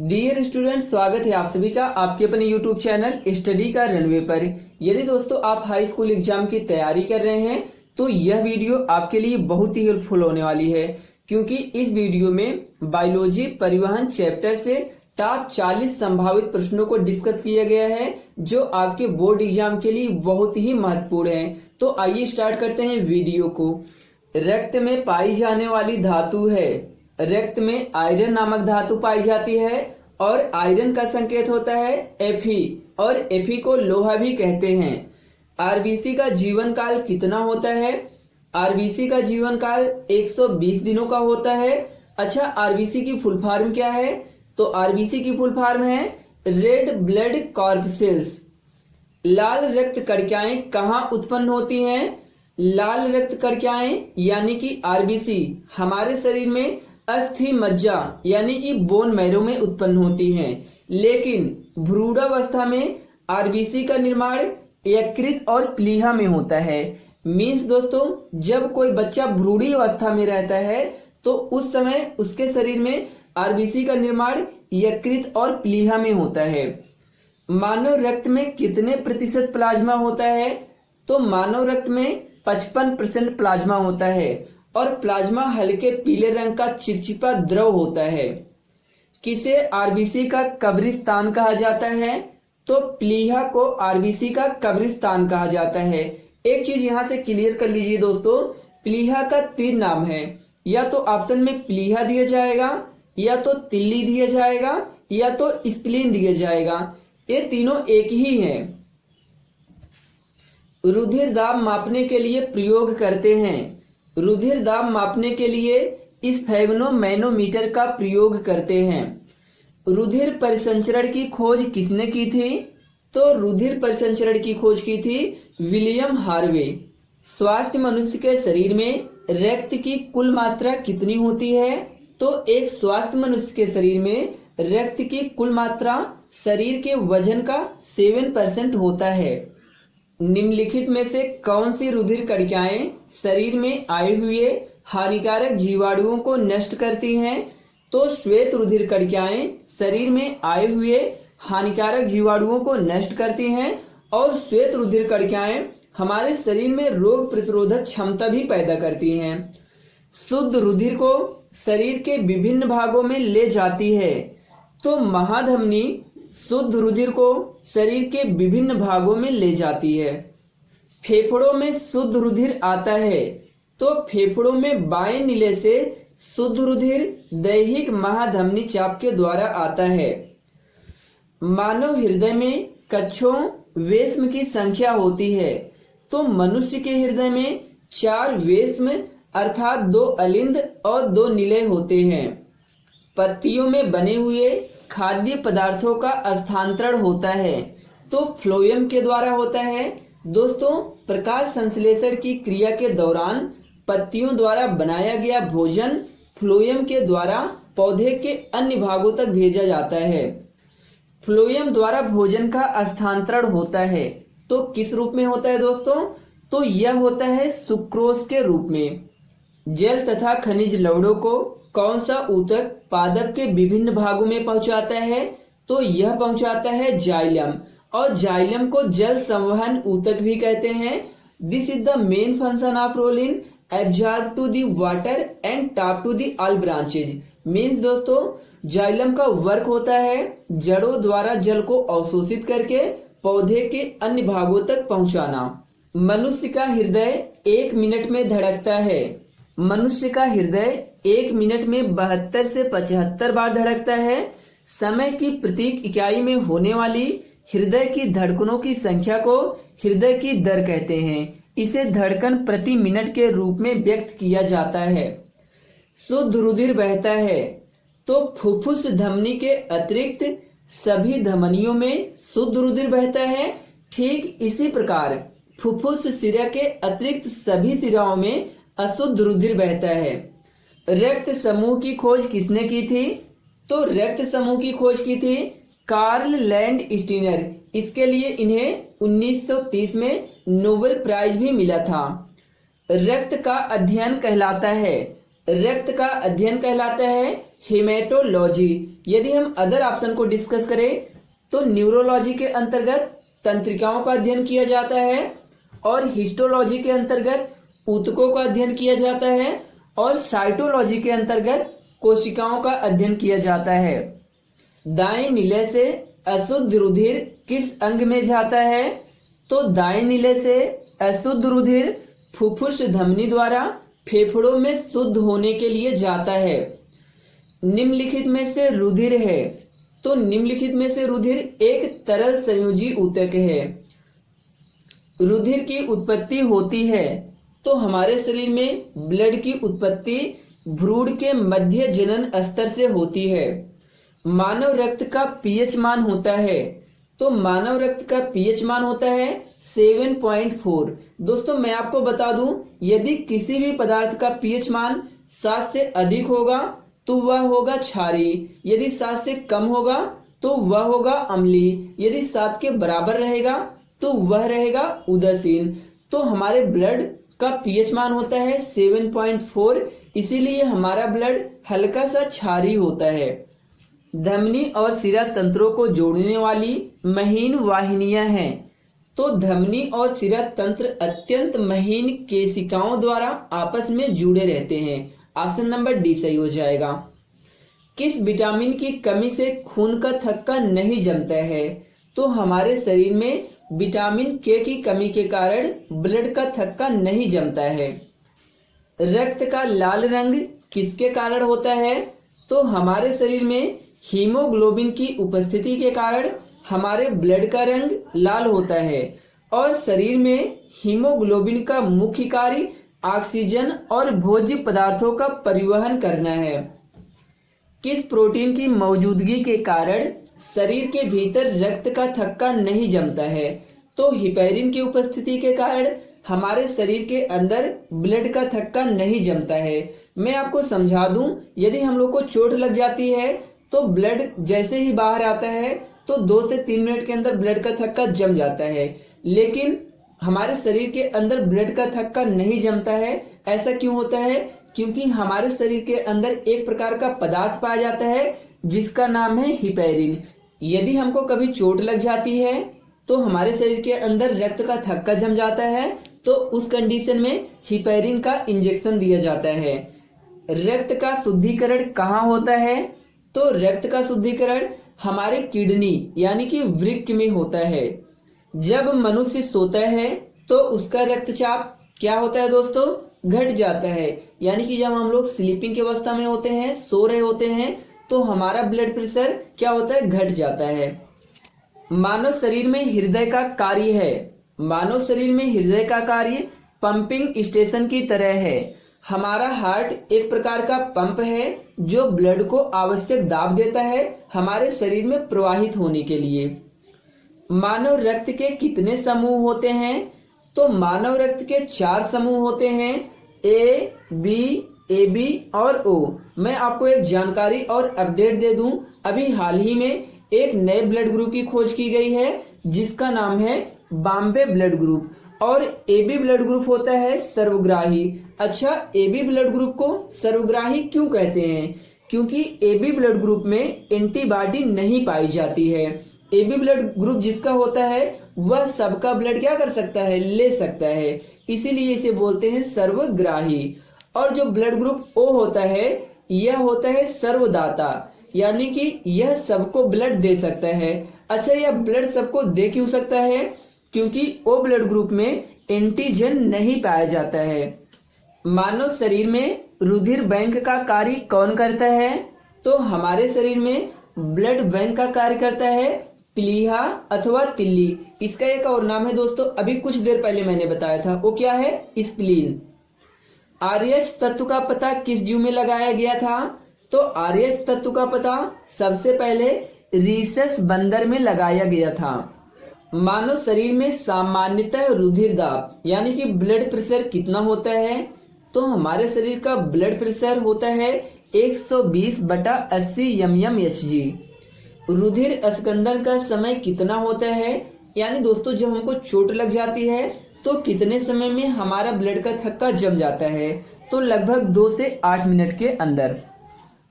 Dear student, स्वागत है आप सभी का आपके अपने यूट्यूब चैनल स्टडी का रनवे पर। यदि दोस्तों आप हाई स्कूल एग्जाम की तैयारी कर रहे हैं तो यह वीडियो आपके लिए बहुत ही हेल्पफुल होने वाली है, क्योंकि इस वीडियो में बायोलॉजी परिवहन चैप्टर से टॉप 40 संभावित प्रश्नों को डिस्कस किया गया है जो आपके बोर्ड एग्जाम के लिए बहुत ही महत्वपूर्ण है। तो आइए स्टार्ट करते हैं वीडियो को। रक्त में पाई जाने वाली धातु है। रक्त में आयरन नामक धातु पाई जाती है और आयरन का संकेत होता है Fe और Fe को लोहा भी कहते हैं। आरबीसी का जीवन काल कितना होता है? आरबीसी का जीवन काल 120 दिनों का होता है। अच्छा, आरबीसी की फुल फॉर्म क्या है? तो आरबीसी की फुल फॉर्म है रेड ब्लड कॉर्पसेल्स। लाल रक्त कणिकाएं कहाँ उत्पन्न होती हैं? लाल रक्त कणिकाएं यानी कि आरबीसी हमारे शरीर में अस्थि मज्जा यानी कि बोन मैरो में उत्पन्न होती हैं, लेकिन भ्रूणावस्था में आरबीसी का निर्माण यकृत और प्लीहा में होता है। मीन्स दोस्तों, जब कोई बच्चा भ्रूणी अवस्था में रहता है तो उस समय उसके शरीर में आरबीसी का निर्माण यकृत और प्लीहा में होता है। मानव रक्त में कितने प्रतिशत प्लाज्मा होता है? तो मानव रक्त में 55% प्लाज्मा होता है और प्लाज्मा हल्के पीले रंग का चिपचिपा द्रव होता है। किसे आरबीसी का कब्रिस्तान कहा जाता है? तो प्लीहा को आरबीसी का कब्रिस्तान कहा जाता है। एक चीज यहाँ से क्लियर कर लीजिए दोस्तों, प्लीहा का 3 नाम है। या तो ऑप्शन में प्लीहा दिया जाएगा, या तो तिल्ली दिया जाएगा, या तो स्प्लीन दिया जाएगा। ये तीनों एक ही हैं। रुधिर दाब मापने के लिए प्रयोग करते हैं। रुधिर दाब मापने के लिए स्फेग्नोमैनोमीटर का प्रयोग करते हैं। रुधिर परिसंचरण की खोज किसने की थी? तो रुधिर परिसंचरण की खोज की थी विलियम हार्वे। स्वस्थ मनुष्य के शरीर में रक्त की कुल मात्रा कितनी होती है? तो एक स्वस्थ मनुष्य के शरीर में रक्त की कुल मात्रा शरीर के वजन का 7% होता है। निम्नलिखित में से कौन सी रुधिर कणिकाएं शरीर में आए हुए हानिकारक जीवाणुओं को नष्ट करती हैं? तो श्वेत रुधिर कणिकाएं शरीर में आए हुए हानिकारक जीवाणुओं को नष्ट करती हैं और श्वेत रुधिर कणिकाएं हमारे शरीर में रोग प्रतिरोधक क्षमता भी पैदा करती हैं। शुद्ध रुधिर को शरीर के विभिन्न भागों में ले जाती है। तो महाधमनी शुद्ध रुधिर को शरीर के विभिन्न भागों में ले जाती है। फेफड़ों में शुद्ध रुधिर आता है। तो फेफड़ों में बाएं नीले से शुद्ध रुधिर दैहिक महाधमनी चाप के द्वारा आता है। मानव हृदय में कक्षों वेश्म की संख्या होती है। तो मनुष्य के हृदय में 4 वेश्म अर्थात 2 अलिंद और 2 निलय होते हैं। पत्तियों में बने हुए खाद्य पदार्थों का स्थानांतरण होता है तो फ्लोएम के द्वारा होता है। दोस्तों, प्रकाश संश्लेषण की क्रिया के दौरान पत्तियों द्वारा बनाया गया भोजन फ्लोएम के द्वारा पौधे के अन्य भागों तक भेजा जाता है। फ्लोएम द्वारा भोजन का स्थानांतरण होता है तो किस रूप में होता है दोस्तों? तो यह होता है सुक्रोज के रूप में। जल तथा खनिज लवणों को कौन सा ऊतक पादप के विभिन्न भागों में पहुंचाता है? तो यह पहुंचाता है जाइलम, और जाइलम को जल संवहन ऊतक भी कहते हैं। This is the main function of rolling absorb to the water and top to the all branches. Means दोस्तों, जाइलम का वर्क होता है जड़ों द्वारा जल को अवशोषित करके पौधे के अन्य भागों तक पहुंचाना। मनुष्य का हृदय 1 मिनट में धड़कता है। मनुष्य का हृदय 1 मिनट में 72 से 75 बार धड़कता है। समय की प्रतीक इकाई में होने वाली हृदय की धड़कनों की संख्या को हृदय की दर कहते हैं। इसे धड़कन प्रति मिनट के रूप में व्यक्त किया जाता है। शुद्ध रुधिर बहता है। तो फुफ्फुस धमनी के अतिरिक्त सभी धमनियों में शुद्ध रुधिर बहता है। ठीक इसी प्रकार फुफ्फुस सिरा के अतिरिक्त सभी सिराओं में अशुद्ध रुधिर बहता है। रक्त समूह की खोज किसने की थी? तो रक्त समूह की खोज की थी कार्ल लैंड स्टीनर। इसके लिए इन्हें 1930 में नोबेल प्राइज भी मिला था। रक्त का अध्ययन कहलाता है हेमेटोलॉजी। यदि हम अदर ऑप्शन को डिस्कस करें तो न्यूरोलॉजी के अंतर्गत तंत्रिकाओं का अध्ययन किया जाता है, और हिस्टोलॉजी के अंतर्गत ऊतकों का अध्ययन किया जाता है, और साइटोलॉजी के अंतर्गत कोशिकाओं का अध्ययन किया जाता है। दाएं नीले से अशुद्ध रुधिर किस अंग में जाता है? तो दाएं नीले से अशुद्ध रुधिर फुफ्फुस धमनी द्वारा फेफड़ों में शुद्ध होने के लिए जाता है। निम्नलिखित में से रुधिर है, तो निम्नलिखित में से रुधिर एक तरल संयोजी ऊतक है। रुधिर की उत्पत्ति होती है तो हमारे शरीर में ब्लड की उत्पत्ति भ्रूण के मध्य जनन स्तर से होती है। मानव रक्त का पीएच मान होता है, तो मानव रक्त का पीएच मान होता है 7.4। दोस्तों मैं आपको बता दूं, यदि किसी भी पदार्थ का पीएच मान 7 से अधिक होगा तो वह होगा क्षारीय, यदि 7 से कम होगा तो वह होगा अम्लीय, यदि 7 के बराबर रहेगा तो वह रहेगा उदासीन। तो हमारे ब्लड का पीएच मान होता है 7.4, इसीलिए हमारा ब्लड हल्का सा क्षारीय होता है। धमनी और शिरा तंत्रों को जोड़ने वाली महीन वाहिनियां हैं, तो धमनी और शिरा तंत्र अत्यंत महीन केशिकाओं द्वारा आपस में जुड़े रहते हैं। ऑप्शन नंबर डी सही हो जाएगा। किस विटामिन की कमी से खून का थक्का नहीं जमता है? तो हमारे शरीर में विटामिन के की कमी के कारण ब्लड का थक्का नहीं जमता है। रक्त का लाल रंग किसके कारण होता है? तो हमारे शरीर में हीमोग्लोबिन की उपस्थिति के कारण हमारे ब्लड का रंग लाल होता है, और शरीर में हीमोग्लोबिन का मुख्य कार्य ऑक्सीजन और भोज्य पदार्थों का परिवहन करना है। किस प्रोटीन की मौजूदगी के कारण शरीर के भीतर रक्त का थक्का नहीं जमता है? तो हिपैरिन की उपस्थिति के कारण हमारे शरीर के अंदर ब्लड का थक्का नहीं जमता है। मैं आपको समझा दूं, यदि हम लोग को चोट लग जाती है तो ब्लड जैसे ही बाहर आता है तो 2 से 3 मिनट के अंदर ब्लड का थक्का जम जाता है, लेकिन हमारे शरीर के अंदर ब्लड का थक्का नहीं जमता है। ऐसा क्यों होता है? क्योंकि हमारे शरीर के अंदर एक प्रकार का पदार्थ पाया जाता है जिसका नाम है हिपैरिन। यदि हमको कभी चोट लग जाती है तो हमारे शरीर के अंदर रक्त का थक्का जम जाता है, तो उस कंडीशन में हिपैरिन का इंजेक्शन दिया जाता है। रक्त का शुद्धिकरण कहाँ होता है? तो रक्त का शुद्धिकरण हमारे किडनी यानी कि वृक्क में होता है। जब मनुष्य सोता है तो उसका रक्तचाप क्या होता है दोस्तों? घट जाता है, यानी कि जब हम लोग स्लीपिंग की अवस्था में होते हैं, सो रहे होते हैं, तो हमारा ब्लड प्रेशर क्या होता है? घट जाता है। मानव शरीर में हृदय का कार्य है। मानव शरीर में हृदय का कार्य पंपिंग स्टेशन की तरह है। हमारा हार्ट एक प्रकार का पंप है जो ब्लड को आवश्यक दाब देता है हमारे शरीर में प्रवाहित होने के लिए। मानव रक्त के कितने समूह होते हैं? तो मानव रक्त के 4 समूह होते हैं, ए, बी, ए बी और ओ। मैं आपको एक जानकारी और अपडेट दे दूं, अभी हाल ही में एक नए ब्लड ग्रुप की खोज की गई है जिसका नाम है बॉम्बे ब्लड ग्रुप, और एबी ब्लड ग्रुप होता है सर्वग्राही। अच्छा, एबी ब्लड ग्रुप को सर्वग्राही क्यों कहते हैं? क्योंकि एबी ब्लड ग्रुप में एंटीबॉडी नहीं पाई जाती है। एबी ब्लड ग्रुप जिसका होता है वह सबका ब्लड क्या कर सकता है? ले सकता है, इसीलिए इसे बोलते हैं सर्वग्राही। और जो ब्लड ग्रुप ओ होता है यह होता है सर्वदाता, यानी कि यह सबको ब्लड दे सकता है। अच्छा, यह ब्लड सबको दे क्यों सकता है? क्योंकि ओ ब्लड ग्रुप में एंटीजन नहीं पाया जाता है। मानव शरीर में रुधिर बैंक का कार्य कौन करता है? तो हमारे शरीर में ब्लड बैंक का कार्य करता है प्लीहा अथवा तिल्ली। इसका एक और नाम है दोस्तों, अभी कुछ देर पहले मैंने बताया था, वो क्या है? स्प्लीन। आरएच तत्व का पता किस जीव में लगाया गया था? तो आरएच तत्व का पता सबसे पहले रीसस बंदर में लगाया गया था। मानव शरीर में सामान्यतः रुधिर दाब यानी कि ब्लड प्रेशर कितना होता है? तो हमारे शरीर का ब्लड प्रेशर होता है 120/80 mmHg। रुधिर स्कंदन का समय कितना होता है? यानी दोस्तों जब हमको चोट लग जाती है तो कितने समय में हमारा ब्लड का थक्का जम जाता है? तो लगभग 2 से 8 मिनट के अंदर।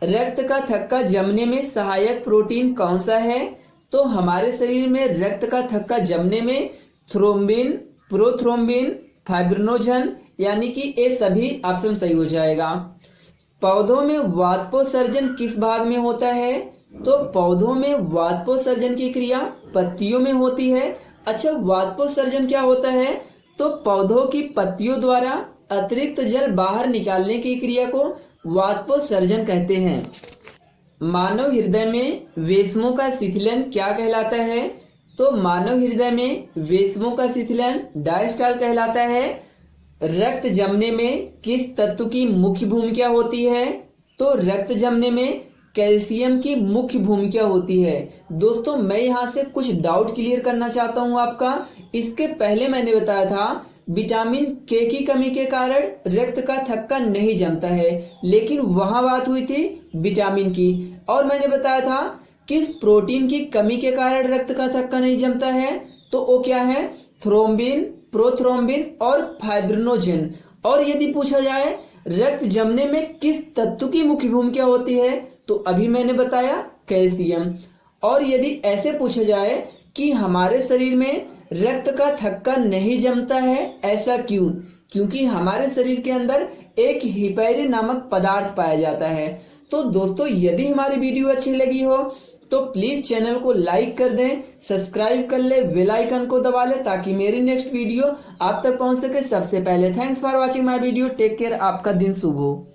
रक्त का थक्का जमने में सहायक प्रोटीन कौन सा है? तो हमारे शरीर में रक्त का थक्का जमने में थ्रोम्बिन, प्रोथ्रोम्बिन, फाइब्रिनोजन, यानी कि ये सभी ऑप्शन सही हो जाएगा। पौधों में वाष्पोत्सर्जन किस भाग में होता है? तो पौधों में वाष्पोत्सर्जन की क्रिया पत्तियों में होती है। अच्छा, वाष्पोत्सर्जन क्या होता है? तो पौधों की पत्तियों द्वारा अतिरिक्त जल बाहर निकालने की क्रिया को वाष्पोत्सर्जन कहते हैं। मानव हृदय में वेशमों का शिथिलन क्या कहलाता है? तो मानव हृदय में वेशमों का शिथिलन डायस्टॉल कहलाता है। रक्त जमने में किस तत्व की मुख्य भूमिका होती है? तो रक्त जमने में कैल्शियम की मुख्य भूमिका होती है। दोस्तों, मैं यहाँ से कुछ डाउट क्लियर करना चाहता हूँ आपका। इसके पहले मैंने बताया था विटामिन के की कमी के कारण रक्त का थक्का नहीं जमता है, लेकिन वहां बात हुई थी विटामिन की। और मैंने बताया था किस प्रोटीन की कमी के कारण रक्त का थक्का नहीं जमता है? तो वो क्या है? थ्रोम्बिन, प्रोथ्रोम्बिन और फाइब्रिनोजन। और यदि पूछा जाए रक्त जमने में किस तत्व की मुख्य भूमिका होती है? तो अभी मैंने बताया कैल्शियम। और यदि ऐसे पूछा जाए कि हमारे शरीर में रक्त का थक्का नहीं जमता है, ऐसा क्यों? क्योंकि हमारे शरीर के अंदर एक हिपैरिन नामक पदार्थ पाया जाता है। तो दोस्तों, यदि हमारी वीडियो अच्छी लगी हो तो प्लीज चैनल को लाइक कर दें, सब्सक्राइब कर ले, बेल आइकन को दबा ले ताकि मेरी नेक्स्ट वीडियो आप तक पहुंच सके सबसे पहले। Thanks for watching my video. Take care. आपका दिन शुभ हो।